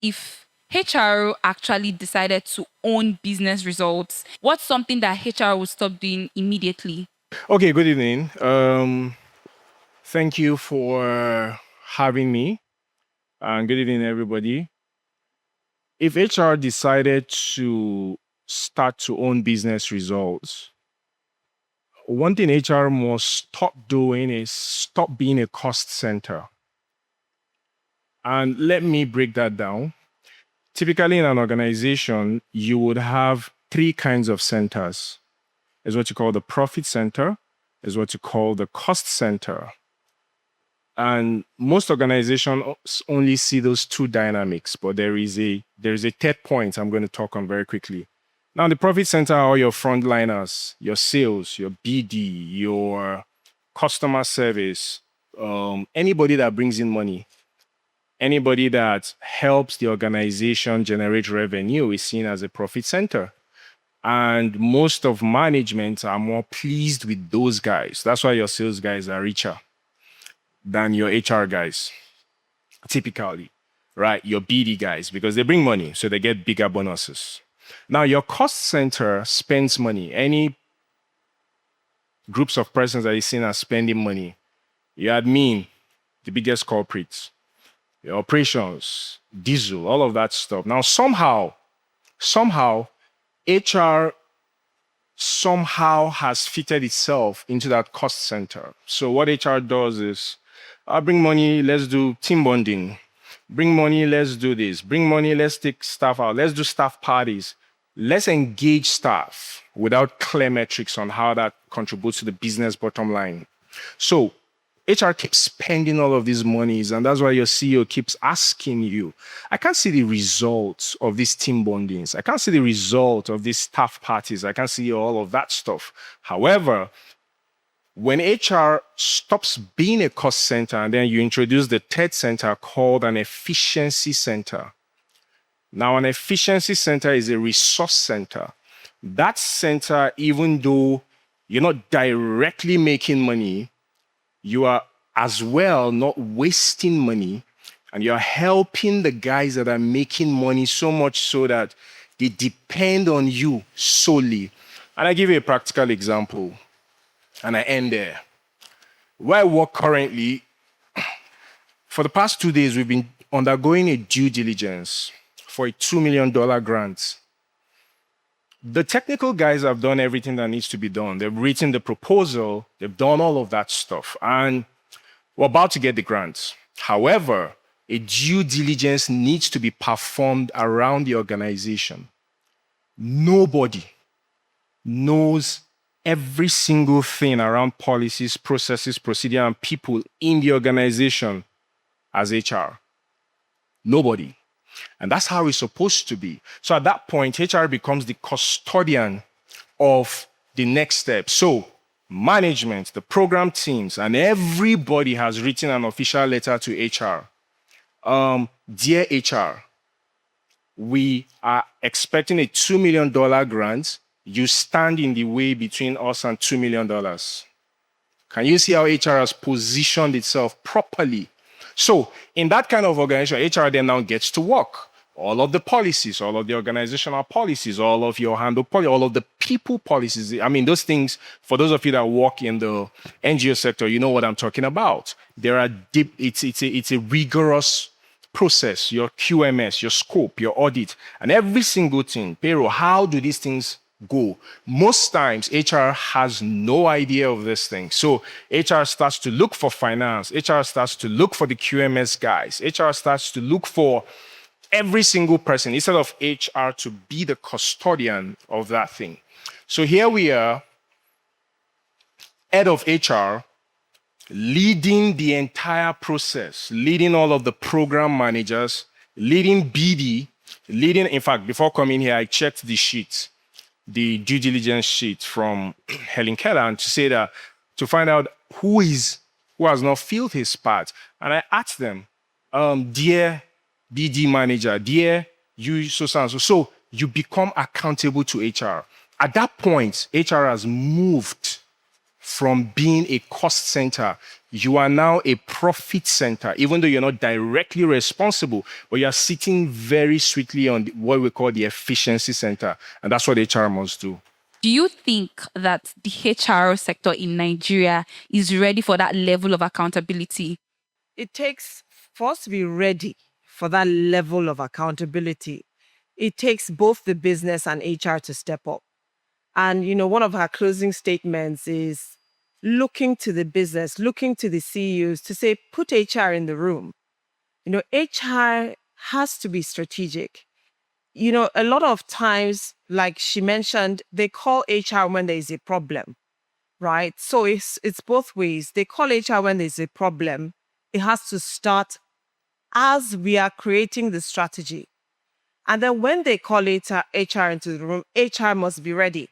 if HR actually decided to own business results, what's something that HR would stop doing immediately? Okay, good evening. Thank you for having me, and good evening, everybody. If HR decided to start to own business results, one thing HR must stop doing is stop being a cost center. And let me break that down. Typically, in an organization, you would have three kinds of centers. Is what you call the profit center, is what you call the cost center. And most organizations only see those two dynamics, but there is a third point I'm going to talk on very quickly. Now, the profit center are your frontliners, your sales, your BD, your customer service, anybody that brings in money, anybody that helps the organization generate revenue is seen as a profit center. And most of management are more pleased with those guys. That's why your sales guys are richer than your HR guys, typically, right? Your BD guys, because they bring money, so they get bigger bonuses. Now, your cost center spends money. Any groups of persons that is seen as spending money, your admin, the biggest culprits, your operations, diesel, all of that stuff. Now, somehow, HR somehow has fitted itself into that cost center. So what HR does is, I bring money, let's do team bonding. Bring money, let's do this. Bring money, let's take staff out. Let's do staff parties. Let's engage staff without clear metrics on how that contributes to the business bottom line. So HR keeps spending all of these monies, and that's why your CEO keeps asking you, I can't see the results of these team bondings. I can't see the result of these staff parties. I can't see all of that stuff. However, when HR stops being a cost center and then you introduce the third center called an efficiency center. Now, an efficiency center is a resource center. That center, even though you're not directly making money, you are as well not wasting money, and you're helping the guys that are making money so much so that they depend on you solely. And I give you a practical example, and I end there. Where I work currently, for the past 2 days, we've been undergoing a due diligence for a $2 million grant. The technical guys have done everything that needs to be done. They've written the proposal, they've done all of that stuff, and we're about to get the grant. However, a due diligence needs to be performed around the organization. Nobody knows every single thing around policies, processes, procedure, and people in the organization as HR. Nobody. And that's how it's supposed to be. So at that point, HR becomes the custodian of the next step. So management, the program teams, and everybody has written an official letter to HR. Dear HR, we are expecting a $2 million grant. You stand in the way between us and $2 million. Can you see how HR has positioned itself properly? So in that kind of organization, HR then now gets to work. All of the policies, all of the organizational policies, all of your handle policy, all of the people policies. I mean, those things, for those of you that work in the NGO sector, you know what I'm talking about. There are deep, it's a rigorous process, your QMS, your scope, your audit, and every single thing. Payroll, how do these things go? Most times, HR has no idea of this thing. So HR starts to look for finance. HR starts to look for the QMS guys. HR starts to look for every single person instead of HR to be the custodian of that thing. So here we are, head of HR, leading the entire process, leading all of the program managers, leading BD, leading, in fact, before coming here, I checked the sheet, the due diligence sheet from Helen Keller, and to say that, to find out who has not filled his part. And I asked them, dear BD manager, dear you so. So you become accountable to HR. At that point, HR has moved from being a cost center. You are now a profit center, even though you're not directly responsible, but you're sitting very sweetly on what we call the efficiency center. And that's what HR must do. Do you think that the HR sector in Nigeria is ready for that level of accountability? It takes, for us to be ready for that level of accountability, it takes both the business and HR to step up. And, one of our closing statements is looking to the business, looking to the CEOs to say, put HR in the room. HR has to be strategic. A lot of times, like she mentioned, they call HR when there is a problem, right? So it's both ways. They call HR when there's a problem. It has to start as we are creating the strategy. And then when they call HR into the room, HR must be ready.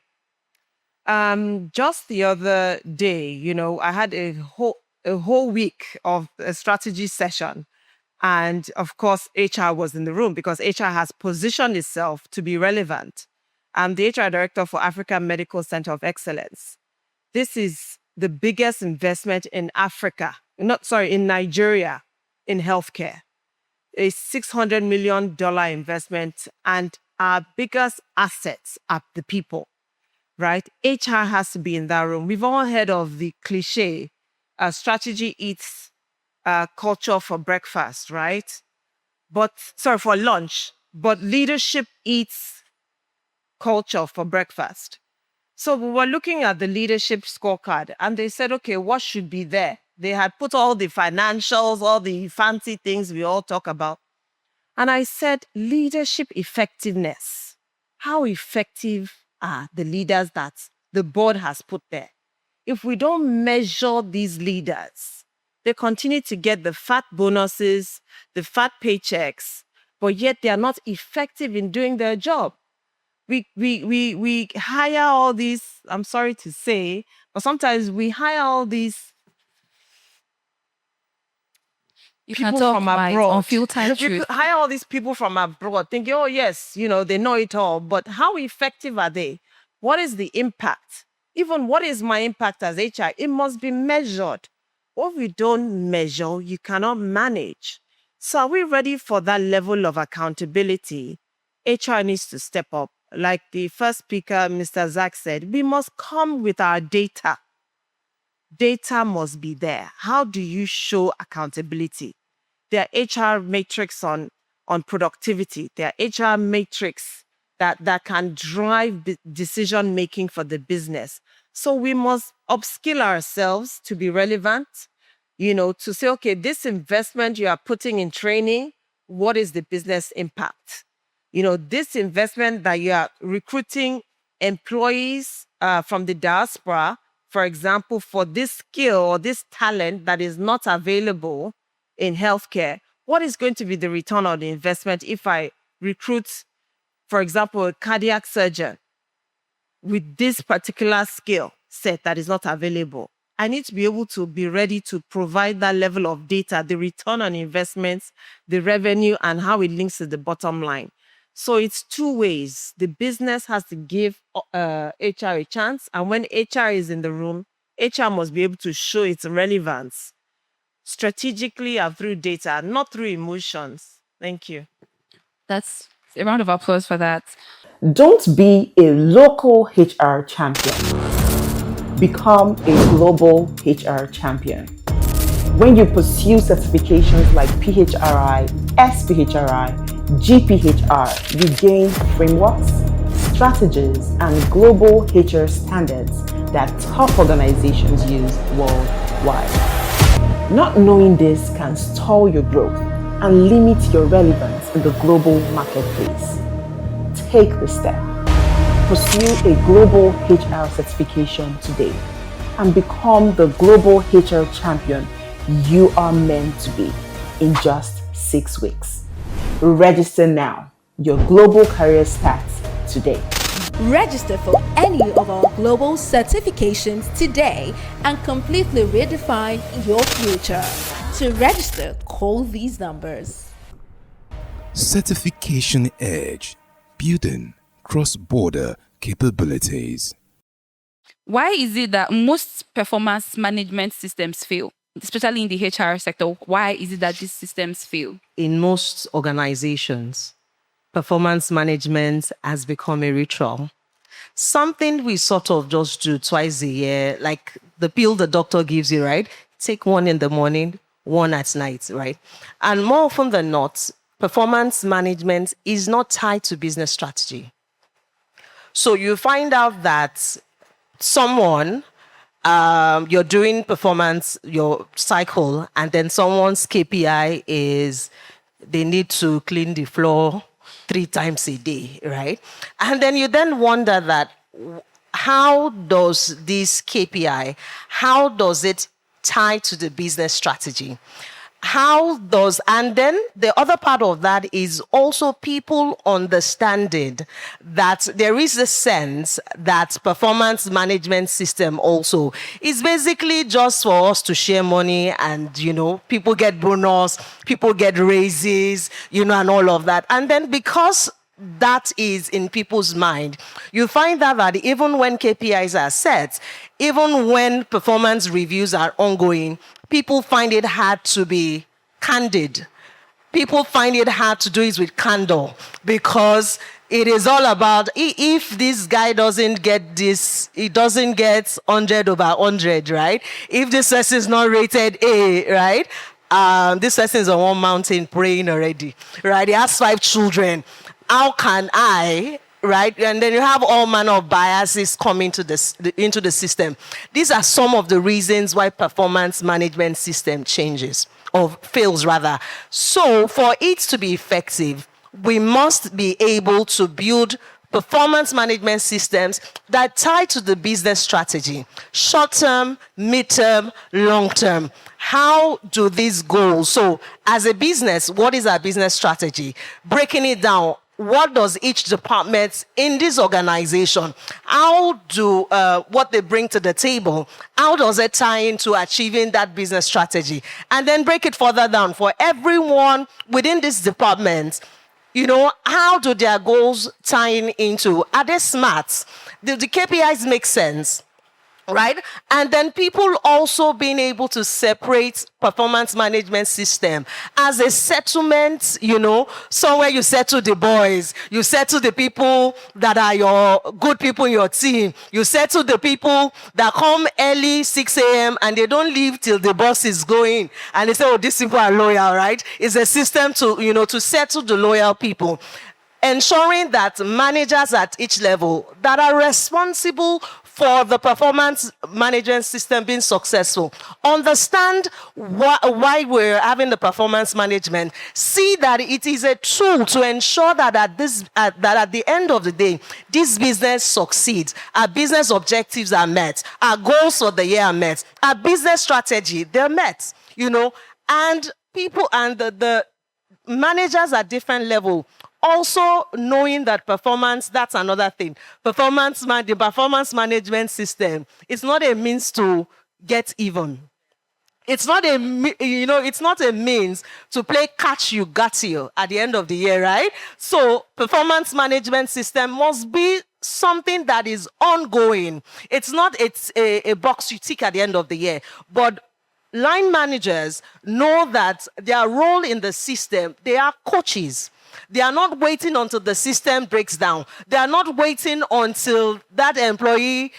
Just the other day, I had a whole week of a strategy session. And of course, HR was in the room because HR has positioned itself to be relevant. I'm the HR director for African Medical Center of Excellence. This is the biggest investment in in Nigeria in healthcare. A $600 million investment, and our biggest assets are the people, right? HR has to be in that room. We've all heard of the cliche, strategy eats culture for breakfast, right? For lunch, but leadership eats culture for breakfast. So we were looking at the leadership scorecard and they said, okay, what should be there? They had put all the financials, all the fancy things we all talk about. And I said, leadership effectiveness. How effective are the leaders that the board has put there? If we don't measure these leaders, they continue to get the fat bonuses, the fat paychecks, but yet they are not effective in doing their job. We hire all these, I'm sorry to say, but sometimes we hire all these people from abroad. On full time You truth. could hire all these people from abroad thinking, oh yes, they know it all, but how effective are they? What is the impact? Even what is my impact as HR? It must be measured. What we don't measure, you cannot manage. So are we ready for that level of accountability? HR needs to step up. Like the first speaker, Mr. Zach said, we must come with our data. Data must be there. How do you show accountability? There are HR metrics on productivity. There are HR metrics that can drive decision making for the business. So we must upskill ourselves to be relevant, to say, okay, this investment you are putting in training, what is the business impact? This investment that you are recruiting employees from the diaspora, for example, for this skill or this talent that is not available in healthcare, what is going to be the return on the investment if I recruit, for example, a cardiac surgeon with this particular skill set that is not available? I need to be able to be ready to provide that level of data, the return on investments, the revenue, and how it links to the bottom line. So it's two ways. The business has to give HR a chance. And when HR is in the room, HR must be able to show its relevance strategically and through data, not through emotions. Thank you. That's a round of applause for that. Don't be a local HR champion. Become a global HR champion. When you pursue certifications like PHRI, SPHRI, GPHR, you gain frameworks, strategies, and global HR standards that top organizations use worldwide. Not knowing this can stall your growth and limit your relevance in the global marketplace. Take the step. Pursue a global HR certification today and become the global HR champion you are meant to be in just 6 weeks. Register now. Your global career starts today. Register for any of our global certifications today and completely redefine your future. To register, call these numbers. Certification Edge, building cross-border capabilities. Why is it that most performance management systems fail? especially in the HR sector? Why is it that these systems fail? In most organizations, performance management has become a ritual. Something we sort of just do twice a year, like the pill the doctor gives you, right? Take one in the morning, one at night, right? And more often than not, performance management is not tied to business strategy. So you find out that someone, you're doing performance, your cycle, and then someone's KPI is they need to clean the floor 3 times a day, right? And then you then wonder that how does this KPI, how does it tie to the business strategy? And then the other part of that is also people understanding that there is a sense that performance management system also is basically just for us to share money and, people get bonus, people get raises, and all of that. And then because that is in people's mind, you find that even when KPIs are set, even when performance reviews are ongoing, people find it hard to be candid. People find it hard to do it with candor because it is all about if this guy doesn't get this, he doesn't get 100 over 100, right? If this person is not rated A, right? This person is on one mountain praying already, right? He has 5 children. How can I, right? And then you have all manner of biases coming into the system. These are some of the reasons why performance management system changes or fails rather. So for it to be effective, we must be able to build performance management systems that tie to the business strategy, short-term, mid-term, long-term. How do these goals? So as a business, what is our business strategy? Breaking it down. What does each department in this organization, how do what they bring to the table, how does it tie into achieving that business strategy? And then break it further down for everyone within this department. How do their goals tie into? Are they smart? Do the KPIs make sense? Right? And then people also being able to separate performance management system as a settlement, somewhere you settle the boys, you settle the people that are your good people in your team, you settle the people that come early 6 a.m. and they don't leave till the boss is going. And they say, oh, these people are loyal, right? It's a system to, to settle the loyal people. Ensuring that managers at each level that are responsible for the performance management system being successful, understand why we're having the performance management, see that it is a tool to ensure that at the end of the day, this business succeeds, our business objectives are met, our goals for the year are met, our business strategy, they're met, and people and the managers at different level also knowing that performance, that's another thing. The performance management system is not a means to get even. It's not it's not a means to play catch you got you at the end of the year, right? So performance management system must be something that is ongoing. It's a box you tick at the end of the year, but line managers know that their role in the system, they are coaches. They are not waiting until the system breaks down. They are not waiting until that employee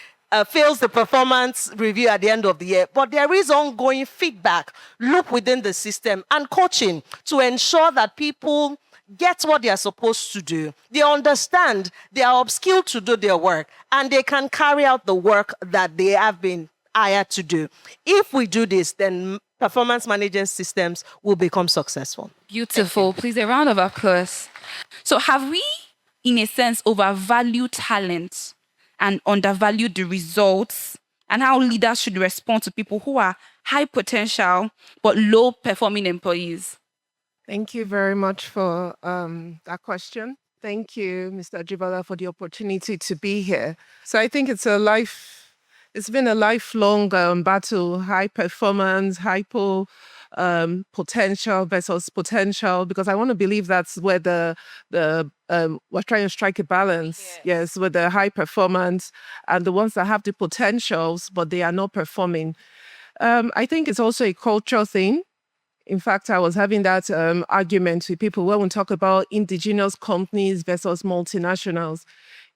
fails the performance review at the end of the year. But there is ongoing feedback, loop within the system, and coaching to ensure that people get what they are supposed to do. They understand, they are upskilled to do their work, and they can carry out the work that they have been hired to do. If we do this, then performance management systems will become successful. Beautiful. Please, a round of applause. So have we, in a sense, overvalued talent and undervalued the results, and how leaders should respond to people who are high potential but low performing employees? Thank you very much for that question. Thank you, Mr. Ajibala, for the opportunity to be here. So I think it's been a lifelong battle, high performance, potential versus potential, because I want to believe that's where we're trying to strike a balance. Yes, with the high performance and the ones that have the potentials, but they are not performing. I think it's also a cultural thing. In fact, I was having that argument with people when we talk about indigenous companies versus multinationals.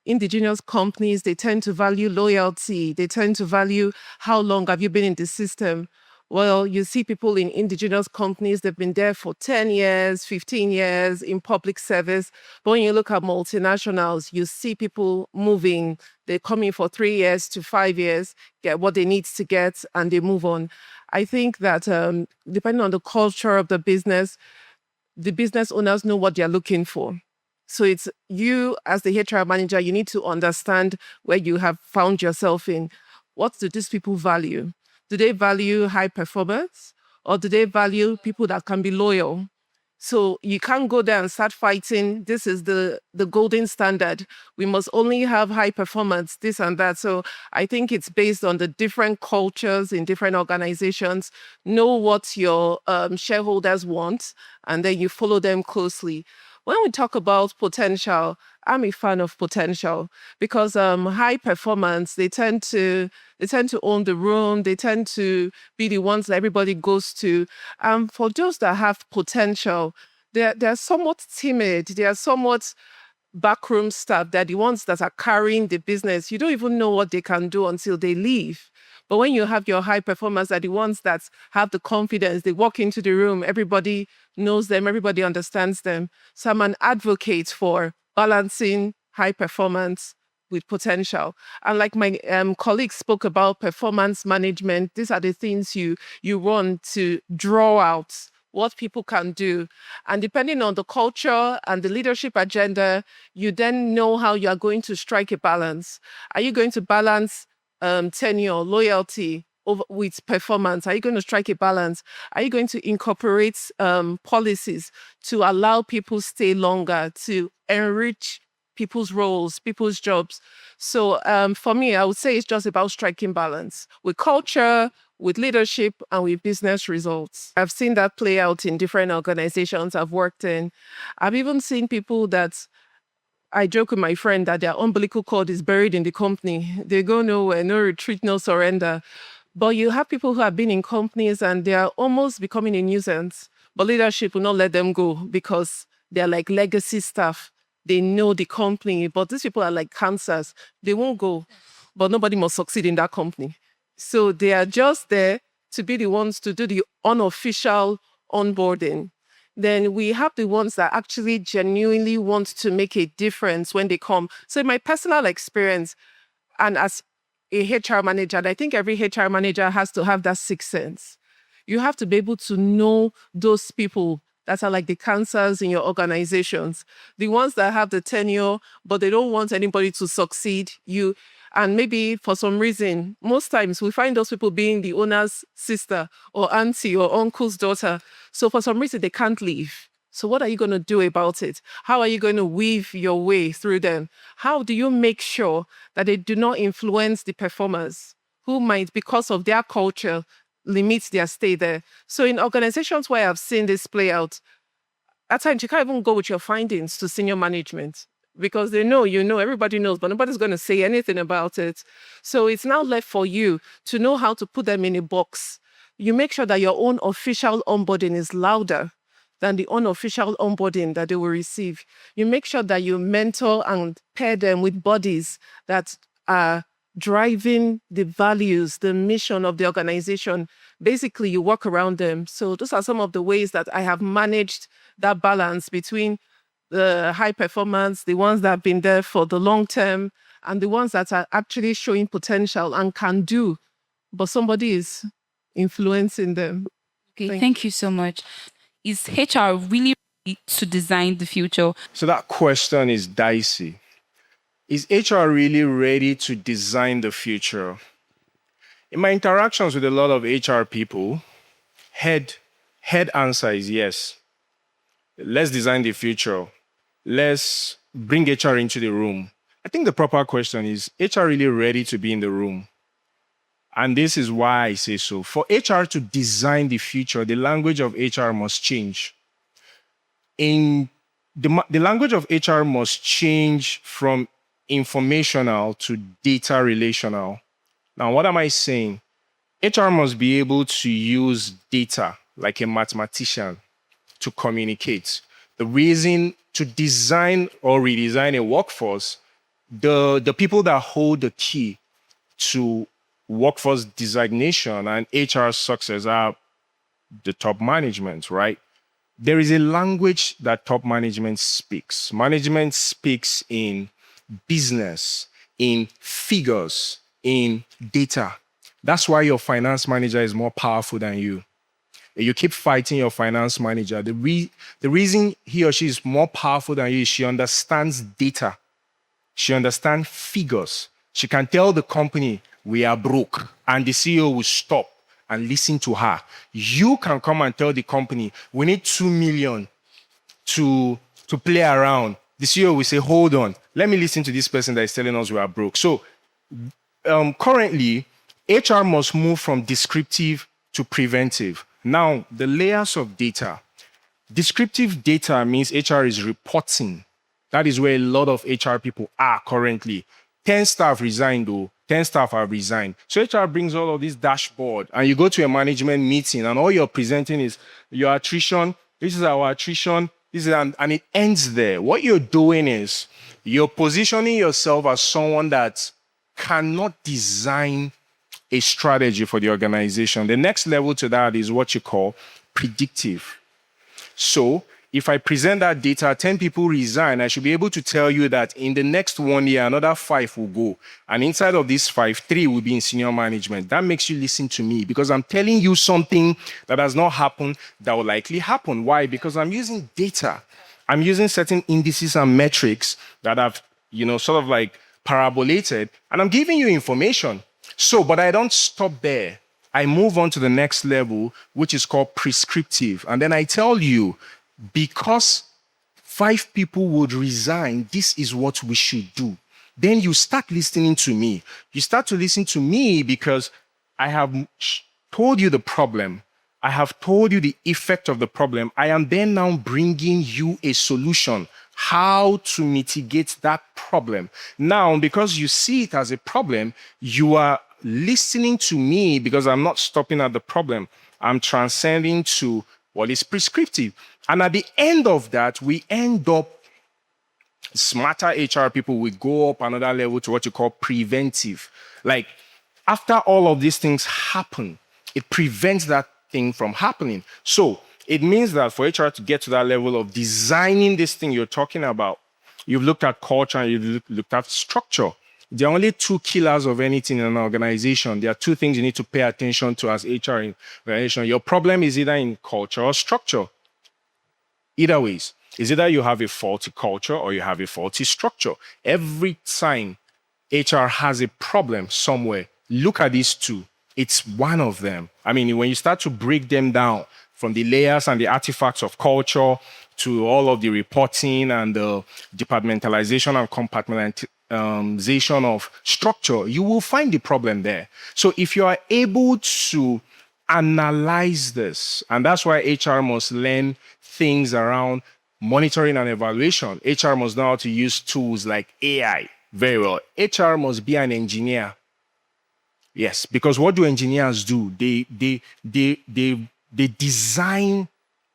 Indigenous companies, they tend to value loyalty. They tend to value how long have you been in the system. Well, you see people in indigenous companies, they've been there for 10 years, 15 years in public service. But when you look at multinationals, you see people moving. They come in for 3 years to 5 years, get what they need to get, and they move on. I think that depending on the culture of the business owners know what they're looking for. So it's you as the HR manager, you need to understand where you have found yourself in. What do these people value? Do they value high performance or do they value people that can be loyal? So you can't go there and start fighting. This is the golden standard. We must only have high performance, this and that. So I think it's based on the different cultures in different organizations. Know what your shareholders want, and then you follow them closely. When we talk about potential, I'm a fan of potential because high performance, they tend to own the room. They tend to be the ones that everybody goes to. For those that have potential, they're somewhat timid. They are somewhat backroom staff. They're the ones that are carrying the business. You don't even know what they can do until they leave. But when you have your high performers, are the ones that have the confidence. They walk into the room, everybody knows them, everybody understands them. So I'm an advocate for balancing high performance with potential. And like my colleagues spoke about performance management, these are the things you want to draw out what people can do. And depending on the culture and the leadership agenda, you then know how you are going to strike a balance. Are you going to balance tenure, loyalty with performance? Are you going to strike a balance? Are you going to incorporate policies to allow people stay longer, to enrich people's roles, people's jobs? So for me, I would say it's just about striking balance with culture, with leadership, and with business results. I've seen that play out in different organizations I've worked in. I've even seen people that I joke with my friend that their umbilical cord is buried in the company. They go nowhere, no retreat, no surrender. But you have people who have been in companies and they are almost becoming a nuisance. But leadership will not let them go because they're like legacy staff. They know the company, but these people are like cancers. They won't go, but nobody must succeed in that company. So they are just there to be the ones to do the unofficial onboarding. Then we have the ones that actually genuinely want to make a difference when they come. So in my personal experience, and as a HR manager, and I think every HR manager has to have that sixth sense. You have to be able to know those people that are like the cancers in your organizations, the ones that have the tenure, but they don't want anybody to succeed. And maybe for some reason, most times we find those people being the owner's sister or auntie or uncle's daughter. So for some reason, they can't leave. So what are you going to do about it? How are you going to weave your way through them? How do you make sure that they do not influence the performers who might, because of their culture, limit their stay there? So in organizations where I've seen this play out, at times you can't even go with your findings to senior management because they know, everybody knows, but nobody's going to say anything about it. So it's now left for you to know how to put them in a box. You make sure that your own official onboarding is louder than the unofficial onboarding that they will receive. You make sure that you mentor and pair them with bodies that are driving the values, the mission of the organization. Basically, you work around them. So those are some of the ways that I have managed that balance between the high performance, the ones that have been there for the long term, and the ones that are actually showing potential and can do, but somebody is influencing them. Okay, thank you so much. Is HR really ready to design the future? So that question is dicey. Is HR really ready to design the future? In my interactions with a lot of HR people, head answer is yes. Let's design the future. Let's bring HR into the room. I think the proper question is HR really ready to be in the room? And this is why I say so. For HR to design the future, the language of HR must change. The language of HR must change from informational to data relational. Now, what am I saying? HR must be able to use data like a mathematician to communicate. The reason to design or redesign a workforce, the people that hold the key to workforce designation and HR success are the top management, right? There is a language that top management speaks. Management speaks in business, in figures, in data. That's why your finance manager is more powerful than you. You keep fighting your finance manager. The reason he or she is more powerful than you is she understands data. She understands figures. She can tell the company, we are broke, and the CEO will stop and listen to her. You can come and tell the company, we need 2 million to play around. The CEO will say, hold on, let me listen to this person that is telling us we are broke. So currently, HR must move from descriptive to preventive. Now, the layers of data. Descriptive data means HR is reporting. That is where a lot of HR people are currently. 10 staff resigned, though. 10 staff have resigned. So HR brings all of this dashboard, and you go to a management meeting, and all you're presenting is your attrition. This is our attrition. And it ends there. What you're doing is you're positioning yourself as someone that cannot design a strategy for the organization. The next level to that is what you call predictive. So if I present that data, 10 people resign, I should be able to tell you that in the next 1 year, another 5 will go. And inside of these 5, 3 will be in senior management. That makes you listen to me because I'm telling you something that has not happened that will likely happen. Why? Because I'm using data. I'm using certain indices and metrics that have, sort of like parabolated, and I'm giving you information. So, but I don't stop there. I move on to the next level, which is called prescriptive. And then I tell you, because 5 people would resign, this is what we should do. Then you start listening to me. You start to listen to me because I have told you the problem. I have told you the effect of the problem. I am then now bringing you a solution, how to mitigate that problem. Now, because you see it as a problem, you are listening to me because I'm not stopping at the problem. I'm transcending to what is prescriptive. And at the end of that, we end up, smarter HR people will go up another level to what you call preventive. Like, after all of these things happen, it prevents that thing from happening. So it means that for HR to get to that level of designing this thing you're talking about, you've looked at culture and you've looked at structure. There are only 2 killers of anything in an organization. There are 2 things you need to pay attention to as HR in organization. Your problem is either in culture or structure. Either ways. It's either you have a faulty culture or you have a faulty structure. Every time HR has a problem somewhere, look at these 2. It's one of them. I mean, when you start to break them down from the layers and the artifacts of culture to all of the reporting and the departmentalization and compartmentalization of structure, you will find the problem there. So if you are able to analyze this, and that's why HR must learn things around monitoring and evaluation. HR must know how to use tools like AI very well. HR must be an engineer. Yes, because what do engineers do? They design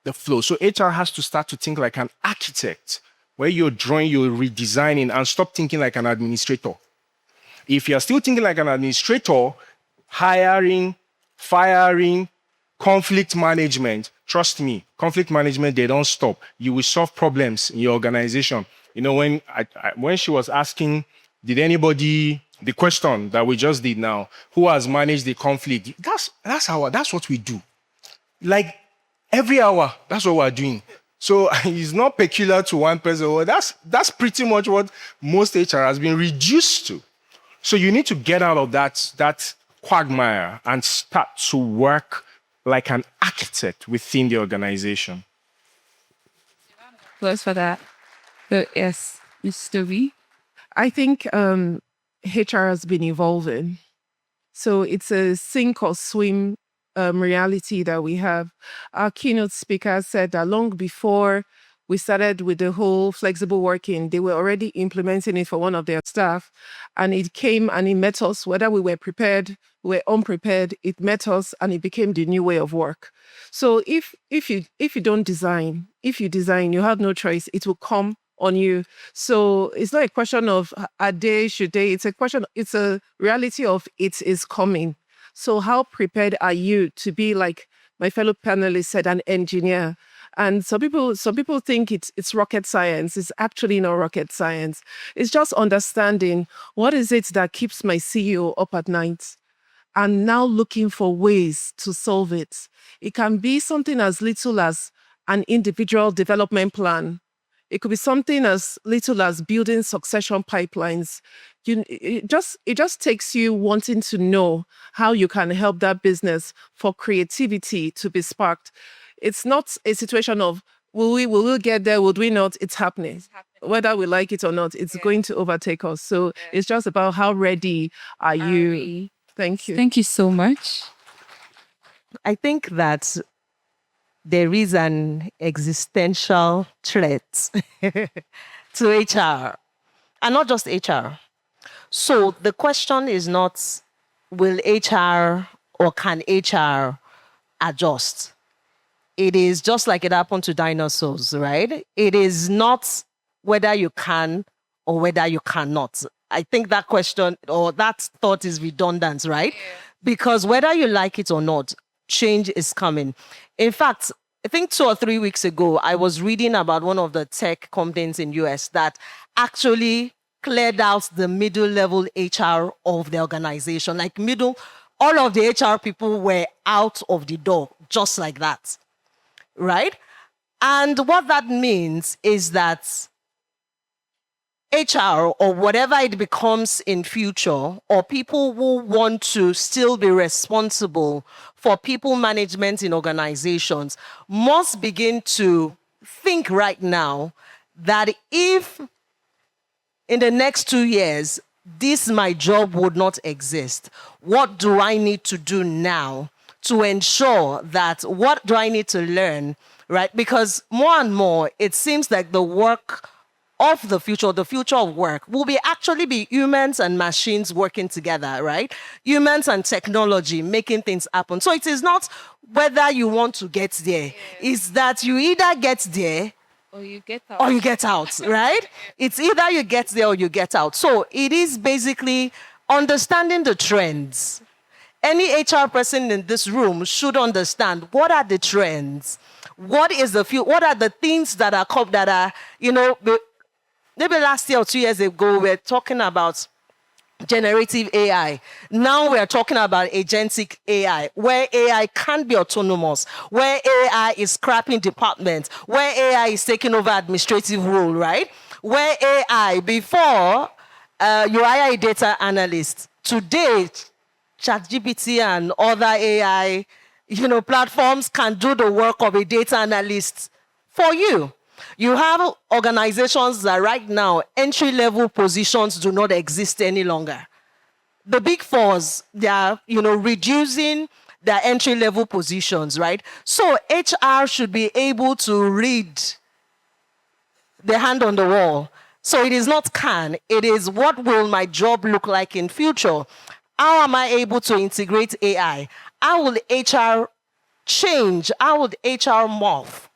the flow. So HR has to start to think like an architect, where you're drawing, you're redesigning, and stop thinking like an administrator. If you're still thinking like an administrator, hiring, firing, conflict management, trust me, conflict management, they don't stop. You will solve problems in your organization. When she was asking, did anybody, the question that we just did now, who has managed the conflict? That's what we do. Like every hour, that's what we're doing. So it's not peculiar to one person. Well, that's pretty much what most HR has been reduced to. So you need to get out of that quagmire and start to work like an architect within the organization. Close for that. So, yes, Mr. V. I think HR has been evolving. So it's a sink or swim reality that we have. Our keynote speaker said that long before we started with the whole flexible working. They were already implementing it for one of their staff, and it came and it met us, whether we were prepared, we were unprepared, it met us and it became the new way of work. So if you don't design, if you design, you have no choice, it will come on you. So it's not a question of a day, should they, it's a reality of it is coming. So how prepared are you to be, like my fellow panelists said, an engineer? And some people think it's rocket science. It's actually not rocket science. It's just understanding what is it that keeps my CEO up at night, and now looking for ways to solve it. It can be something as little as an individual development plan. It could be something as little as building succession pipelines. It just takes you wanting to know how you can help that business for creativity to be sparked. It's not a situation of will we get there, would we not? It's happening. Whether we like it or not, it's going to overtake us. So it's just about how ready are you. Thank you. Thank you so much. I think that there is an existential threat to HR, and not just HR. So the question is not, will HR or can HR adjust? It is just like it happened to dinosaurs, right? It is not whether you can or whether you cannot. I think that question or that thought is redundant, right? Yeah. Because whether you like it or not, change is coming. In fact, I think 2 or 3 weeks ago, I was reading about one of the tech companies in US that actually cleared out the middle level HR of the organization. Like all of the HR people were out of the door, just like that. Right? And what that means is that HR or whatever it becomes in future, or people who want to still be responsible for people management in organizations, must begin to think right now that if in the next 2 years, my job would not exist, what do I need to do now to ensure that, what do I need to learn, right? Because more and more, it seems like the work of the future of work, will actually be humans and machines working together, right? Humans and technology making things happen. So it is not whether you want to get there. It's that you either get there or you get out. Right? It's either you get there or you get out. So it is basically understanding the trends. Any HR person in this room should understand what are the trends, what are the things that are, maybe last year or 2 years ago, we were talking about generative AI. Now we're talking about agentic AI, where AI can't be autonomous, where AI is scrapping departments, where AI is taking over administrative role, right? Where AI, before you hire a data analyst, today, ChatGPT and other AI, platforms can do the work of a data analyst for you. You have organizations that right now, entry-level positions do not exist any longer. The big fours, they are, reducing their entry-level positions, right? So HR should be able to read the hand on the wall. So it is not can, it is what will my job look like in future? How am I able to integrate AI? How will HR change? How would HR morph?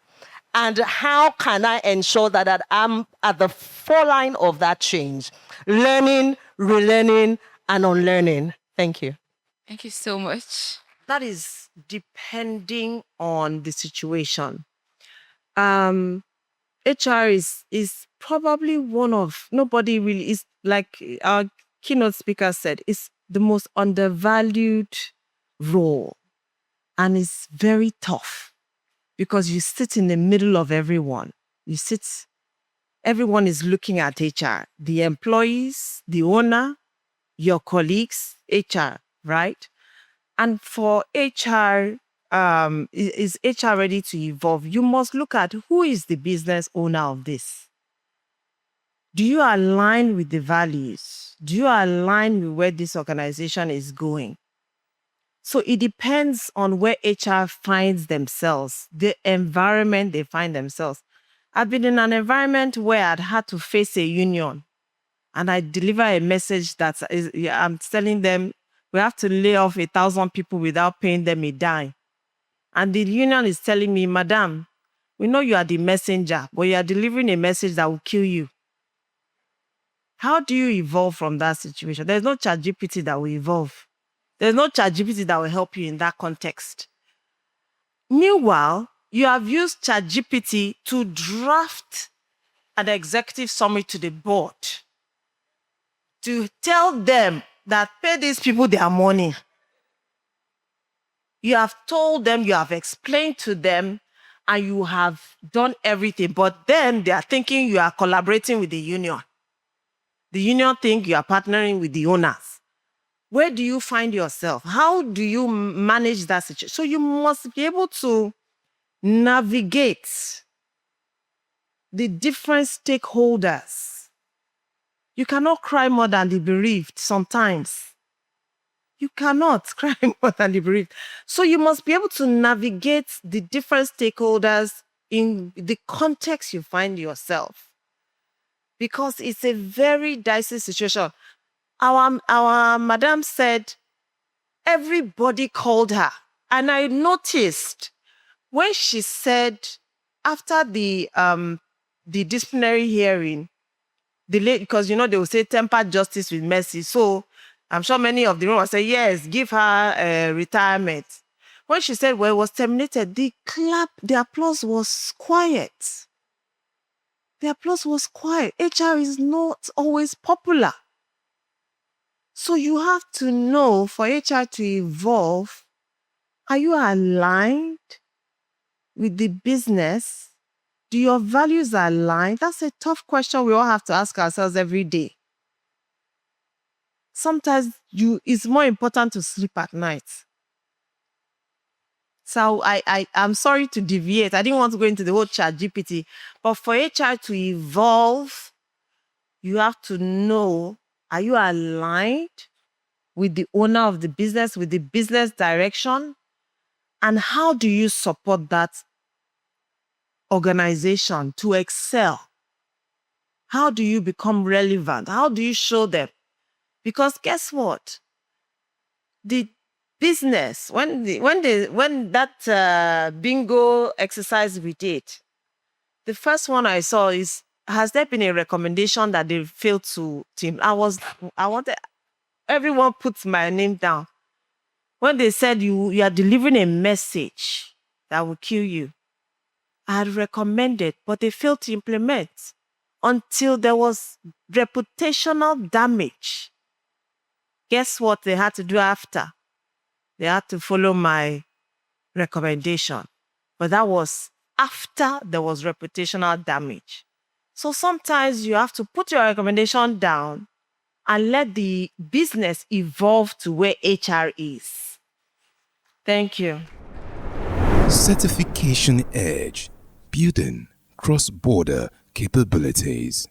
And how can I ensure that I'm at the forefront of that change? Learning, relearning, and unlearning. Thank you. Thank you so much. That is depending on the situation. HR is probably nobody really is, like our keynote speaker said, is the most undervalued role. And it's very tough because you sit in the middle of everyone. Everyone is looking at HR, the employees, the owner, your colleagues, HR, right? And for HR, is HR ready to evolve? You must look at who is the business owner of this. Do you align with the values? Do you align with where this organization is going? So it depends on where HR finds themselves, the environment they find themselves. I've been in an environment where I'd had to face a union and I deliver a message that is, yeah, I'm telling them we have to lay off 1,000 people without paying them a dime. And the union is telling me, Madam, we know you are the messenger, but you are delivering a message that will kill you. How do you evolve from that situation? There's no ChatGPT that will evolve. There's no ChatGPT that will help you in that context. Meanwhile, you have used ChatGPT to draft an executive summary to the board to tell them that pay these people their money. You have told them, you have explained to them, and you have done everything. But then they are thinking you are collaborating with the union. The union think you are partnering with the owners. Where do you find yourself? How do you manage that situation? So you must be able to navigate the different stakeholders. You cannot cry more than the bereaved sometimes. You cannot cry more than the bereaved. So you must be able to navigate the different stakeholders in the context you find yourself. Because it's a very dicey situation. Our madam said everybody called her. And I noticed when she said after the disciplinary hearing, because they will say temper justice with mercy. So I'm sure many of the room will say, yes, give her retirement. When she said, well, it was terminated, the applause was quiet. The applause was quiet. HR is not always popular. So you have to know for HR to evolve, are you aligned with the business? Do your values align? That's a tough question we all have to ask ourselves every day. Sometimes it's more important to sleep at night. So I'm sorry to deviate. I didn't want to go into the whole ChatGPT, but for HR to evolve, you have to know, are you aligned with the owner of the business, with the business direction? And how do you support that organization to excel? How do you become relevant? How do you show them? Because guess what? The business, when that bingo exercise we did, the first one I saw is, has there been a recommendation that they failed to team? I wanted everyone puts my name down. When they said you are delivering a message that will kill you, I had recommended, but they failed to implement until there was reputational damage. Guess what they had to do after? They had to follow my recommendation. But that was after there was reputational damage. So sometimes you have to put your recommendation down and let the business evolve to where HR is. Thank you. Certification Edge, building cross-border capabilities.